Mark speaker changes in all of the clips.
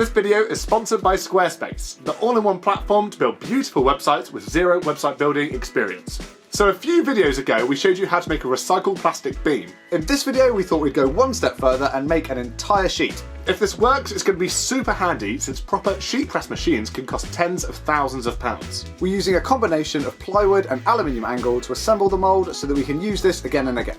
Speaker 1: This video is sponsored by Squarespace, the all-in-one platform to build beautiful websites with zero website building experience. So a few videos ago we showed you how to make a recycled plastic beam.
Speaker 2: In this video we thought we'd go one step further and make an entire sheet.
Speaker 1: If this works, it's going to be super handy since proper sheet press machines can cost tens of thousands of pounds.
Speaker 2: We're using a combination of plywood and aluminium angle to assemble the mould so that we can use this again and again.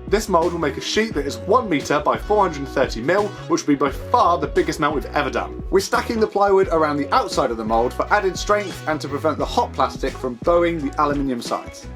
Speaker 1: This mould will make a sheet that is 1 metre by 430mm, which will be by far the biggest melt we've ever done.
Speaker 2: We're stacking the plywood around the outside of the mould for added strength and to prevent the hot plastic from bowing the aluminium sides.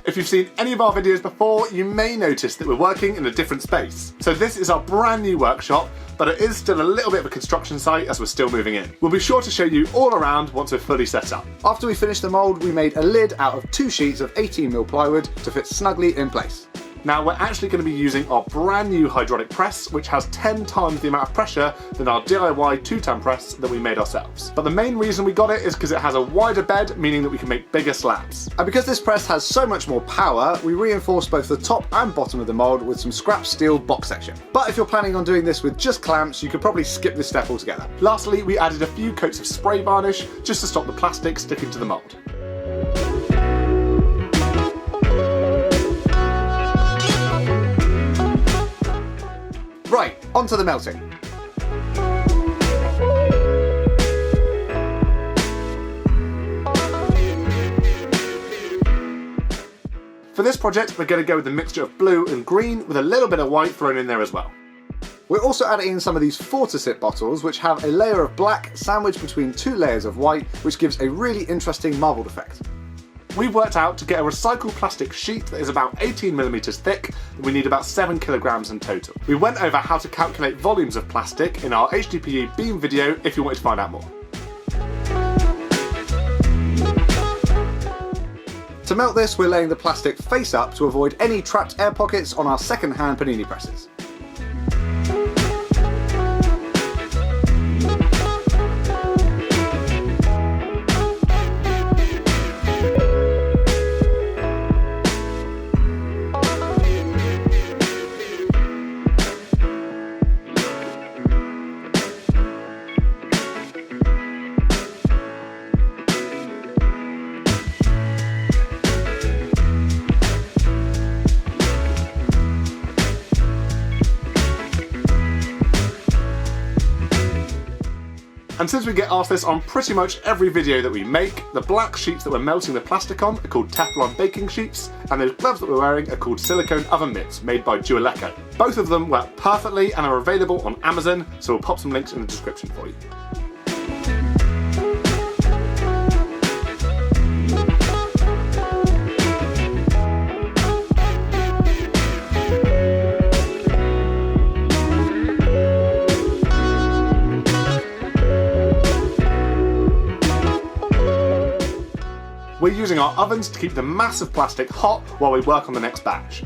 Speaker 1: If you've seen any of our videos before, you may notice that we're working in a different space. So this is our brand new workshop, but it is still a little bit of a construction site as we're still moving in. We'll be sure to show you all around once we're fully set up.
Speaker 2: After we finished the mould, we made a lid out of 2 sheets of 18mm plywood to fit snugly in place.
Speaker 1: Now we're actually going to be using our brand new hydraulic press, which has 10 times the amount of pressure than our DIY 2-ton press that we made ourselves. But the main reason we got it is because it has a wider bed, meaning that we can make bigger slabs.
Speaker 2: And because this press has so much more power, we reinforced both the top and bottom of the mould with some scrap steel box section. But if you're planning on doing this with just clamps, you could probably skip this step altogether.
Speaker 1: Lastly, we added a few coats of spray varnish just to stop the plastic sticking to the mould.
Speaker 2: Right, onto the melting.
Speaker 1: For this project, we're going to go with a mixture of blue and green with a little bit of white thrown in there as well.
Speaker 2: We're also adding in some of these Fortisit bottles, which have a layer of black sandwiched between 2 layers of white, which gives a really interesting marbled effect.
Speaker 1: We've worked out to get a recycled plastic sheet that is about 18mm thick, and we need about 7 kilograms in total. We went over how to calculate volumes of plastic in our HDPE beam video if you want to find out more.
Speaker 2: To melt this, we're laying the plastic face up to avoid any trapped air pockets on our second-hand panini presses.
Speaker 1: And since we get asked this on pretty much every video that we make, the black sheets that we're melting the plastic on are called Teflon baking sheets, and those gloves that we're wearing are called silicone oven mitts made by Dualeco. Both of them work perfectly and are available on Amazon, so we'll pop some links in the description for you. We're using our ovens to keep the mass of plastic hot while we work on the next batch.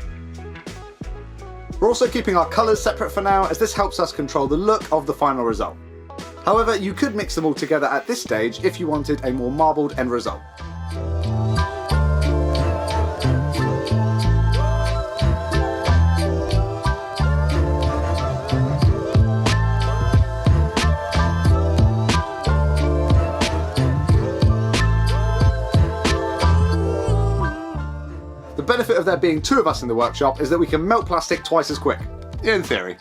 Speaker 2: We're also keeping our colours separate for now, as this helps us control the look of the final result. However, you could mix them all together at this stage if you wanted a more marbled end result. The benefit of there being 2 of us in the workshop is that we can melt plastic twice as quick.
Speaker 1: In theory.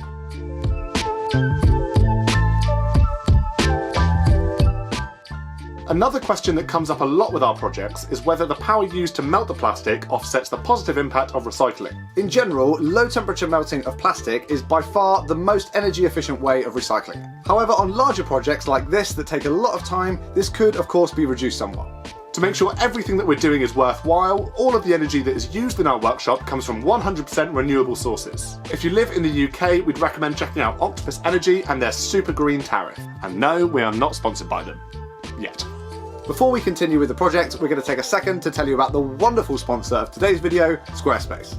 Speaker 1: Another question that comes up a lot with our projects is whether the power used to melt the plastic offsets the positive impact of recycling.
Speaker 2: In general, low temperature melting of plastic is by far the most energy efficient way of recycling. However, on larger projects like this that take a lot of time, this could of course be reduced somewhat.
Speaker 1: To make sure everything that we're doing is worthwhile, all of the energy that is used in our workshop comes from 100% renewable sources. If you live in the UK, we'd recommend checking out Octopus Energy and their super green tariff. And no, we are not sponsored by them. Yet.
Speaker 2: Before we continue with the project, we're going to take a second to tell you about the wonderful sponsor of today's video, Squarespace.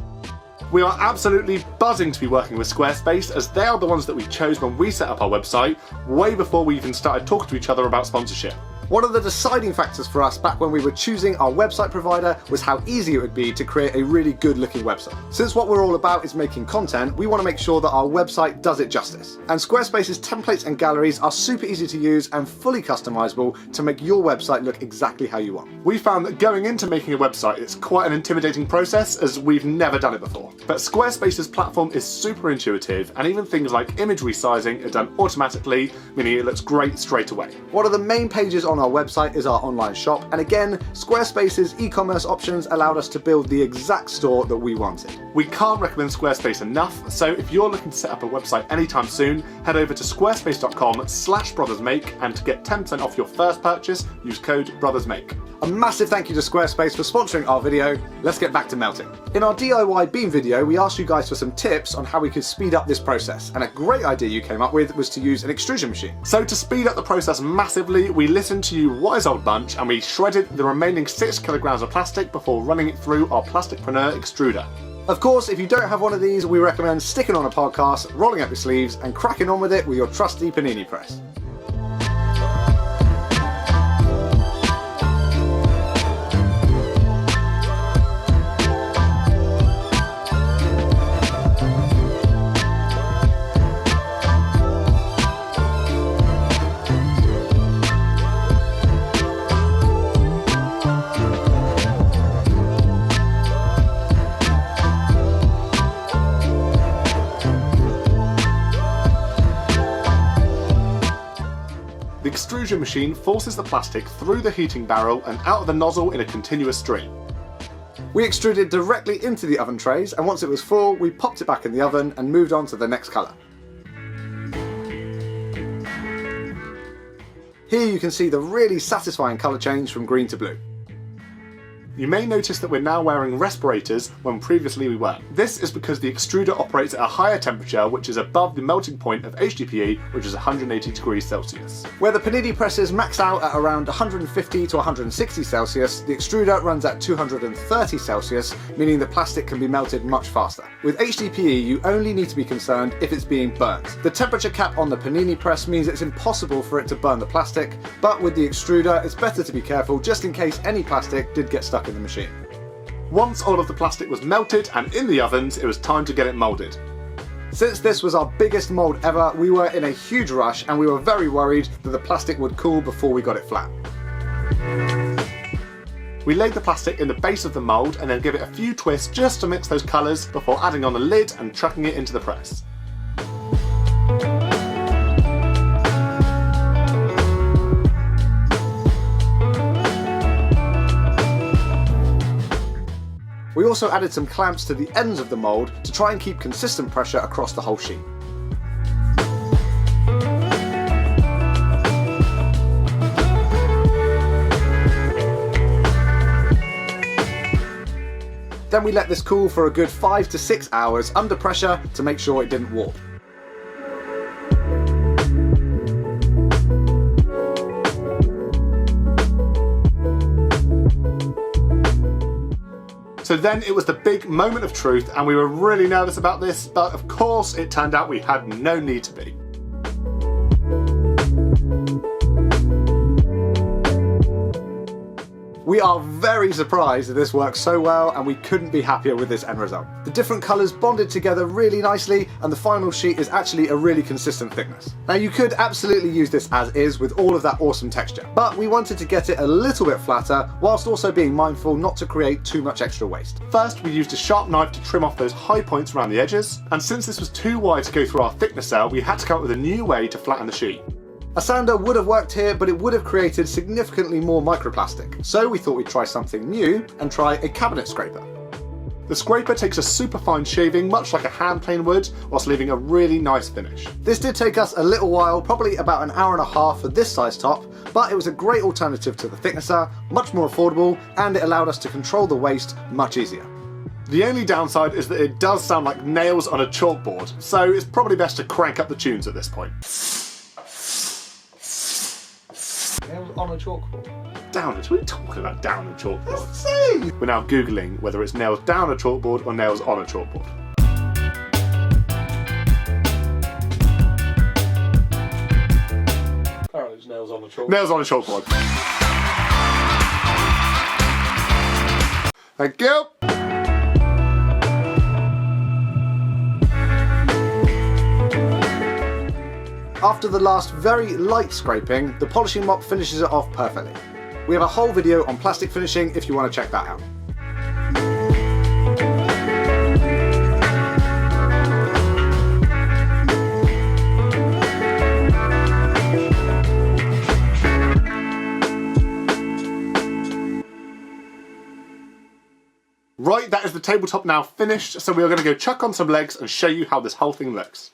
Speaker 1: We are absolutely buzzing to be working with Squarespace, as they are the ones that we chose when we set up our website, way before we even started talking to each other about sponsorship.
Speaker 2: One of the deciding factors for us back when we were choosing our website provider was how easy it would be to create a really good looking website. Since what we're all about is making content, we want to make sure that our website does it justice. And Squarespace's templates and galleries are super easy to use and fully customizable to make your website look exactly how you want.
Speaker 1: We found that going into making a website is quite an intimidating process, as we've never done it before. But Squarespace's platform is super intuitive, and even things like image resizing are done automatically, meaning it looks great straight away.
Speaker 2: One of the main pages on our website is our online shop, and again, Squarespace's e-commerce options allowed us to build the exact store that we wanted.
Speaker 1: We can't recommend Squarespace enough, so if you're looking to set up a website anytime soon, head over to squarespace.com/brothersmake, and to get 10% off your first purchase, use code BROTHERSMAKE.
Speaker 2: A massive thank you to Squarespace for sponsoring our video. Let's get back to melting. In our DIY beam video, we asked you guys for some tips on how we could speed up this process, and a great idea you came up with was to use an extrusion machine.
Speaker 1: So to speed up the process massively, we listened to you wise old bunch, and we shredded the remaining 6 kilograms of plastic before running it through our Plasticpreneur extruder.
Speaker 2: Of course, if you don't have one of these, we recommend sticking on a podcast, rolling up your sleeves, and cracking on with it with your trusty panini press.
Speaker 1: The extrusion machine forces the plastic through the heating barrel and out of the nozzle in a continuous stream.
Speaker 2: We extruded directly into the oven trays, and once it was full, we popped it back in the oven and moved on to the next colour. Here you can see the really satisfying colour change from green to blue.
Speaker 1: You may notice that we're now wearing respirators when previously we weren't. This is because the extruder operates at a higher temperature, which is above the melting point of HDPE, which is 180 degrees Celsius.
Speaker 2: Where the panini presses max out at around 150 to 160 Celsius, the extruder runs at 230 Celsius, meaning the plastic can be melted much faster. With HDPE, you only need to be concerned if it's being burnt. The temperature cap on the panini press means it's impossible for it to burn the plastic, but with the extruder, it's better to be careful just in case any plastic did get stuck in the machine.
Speaker 1: Once all of the plastic was melted and in the ovens, it was time to get it moulded.
Speaker 2: Since this was our biggest mould ever, we were in a huge rush and we were very worried that the plastic would cool before we got it flat.
Speaker 1: We laid the plastic in the base of the mould and then give it a few twists just to mix those colours before adding on the lid and chucking it into the press.
Speaker 2: We also added some clamps to the ends of the mould to try and keep consistent pressure across the whole sheet. Then we let this cool for a good 5 to 6 hours under pressure to make sure it didn't warp.
Speaker 1: So then it was the big moment of truth, and we were really nervous about this, but of course it turned out we had no need to be.
Speaker 2: We are very surprised that this works so well, and we couldn't be happier with this end result. The different colours bonded together really nicely, and the final sheet is actually a really consistent thickness. Now you could absolutely use this as is with all of that awesome texture, but we wanted to get it a little bit flatter whilst also being mindful not to create too much extra waste.
Speaker 1: First, we used a sharp knife to trim off those high points around the edges, and since this was too wide to go through our thicknesser, we had to come up with a new way to flatten the sheet.
Speaker 2: A sander would have worked here, but it would have created significantly more microplastic. So we thought we'd try something new and try a cabinet scraper.
Speaker 1: The scraper takes a super fine shaving, much like a hand plane would, whilst leaving a really nice finish.
Speaker 2: This did take us a little while, probably about an hour and a half for this size top, but it was a great alternative to the thicknesser, much more affordable, and it allowed us to control the waste much easier.
Speaker 1: The only downside is that it does sound like nails on a chalkboard, so it's probably best to crank up the tunes at this point.
Speaker 2: Nails on a chalkboard?
Speaker 1: Downers? What are you talking about, down a chalkboard?
Speaker 2: That's insane!
Speaker 1: We're now Googling whether it's nails down a chalkboard or nails on a chalkboard.
Speaker 3: Apparently it's nails on a chalkboard.
Speaker 1: Nails on a chalkboard. Thank you.
Speaker 2: After the last very light scraping, the polishing mop finishes it off perfectly. We have a whole video on plastic finishing if you want to check that out.
Speaker 1: Right, that is the tabletop now finished, so we are going to go chuck on some legs and show you how this whole thing looks.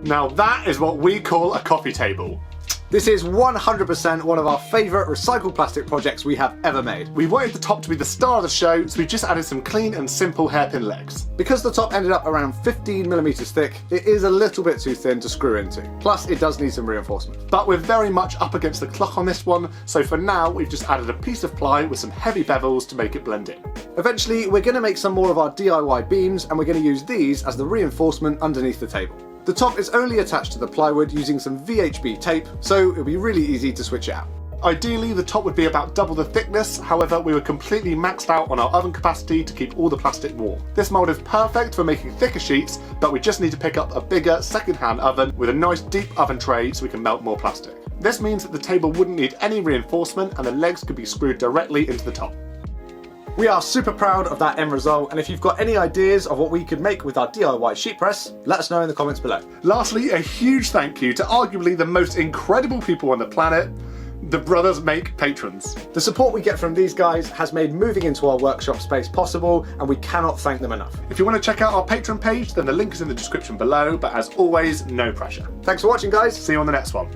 Speaker 1: Now that is what we call a coffee table.
Speaker 2: This is 100% one of our favourite recycled plastic projects we have ever made.
Speaker 1: We wanted the top to be the star of the show, so we just added some clean and simple hairpin legs.
Speaker 2: Because the top ended up around 15mm thick, it is a little bit too thin to screw into. Plus, it does need some reinforcement.
Speaker 1: But we're very much up against the clock on this one, so for now we've just added a piece of ply with some heavy bevels to make it blend in.
Speaker 2: Eventually, we're going to make some more of our DIY beams, and we're going to use these as the reinforcement underneath the table. The top is only attached to the plywood using some VHB tape, so it'll be really easy to switch it out.
Speaker 1: Ideally, the top would be about double the thickness, however, we were completely maxed out on our oven capacity to keep all the plastic warm. This mould is perfect for making thicker sheets, but we just need to pick up a bigger second-hand oven with a nice deep oven tray so we can melt more plastic. This means that the table wouldn't need any reinforcement and the legs could be screwed directly into the top.
Speaker 2: We are super proud of that end result, and if you've got any ideas of what we could make with our DIY sheet press, let us know in the comments below.
Speaker 1: Lastly, a huge thank you to arguably the most incredible people on the planet, the Brothers Make patrons.
Speaker 2: The support we get from these guys has made moving into our workshop space possible, and we cannot thank them enough.
Speaker 1: If you want to check out our Patreon page, then the link is in the description below, but as always, no pressure.
Speaker 2: Thanks for watching, guys.
Speaker 1: See you on the next one.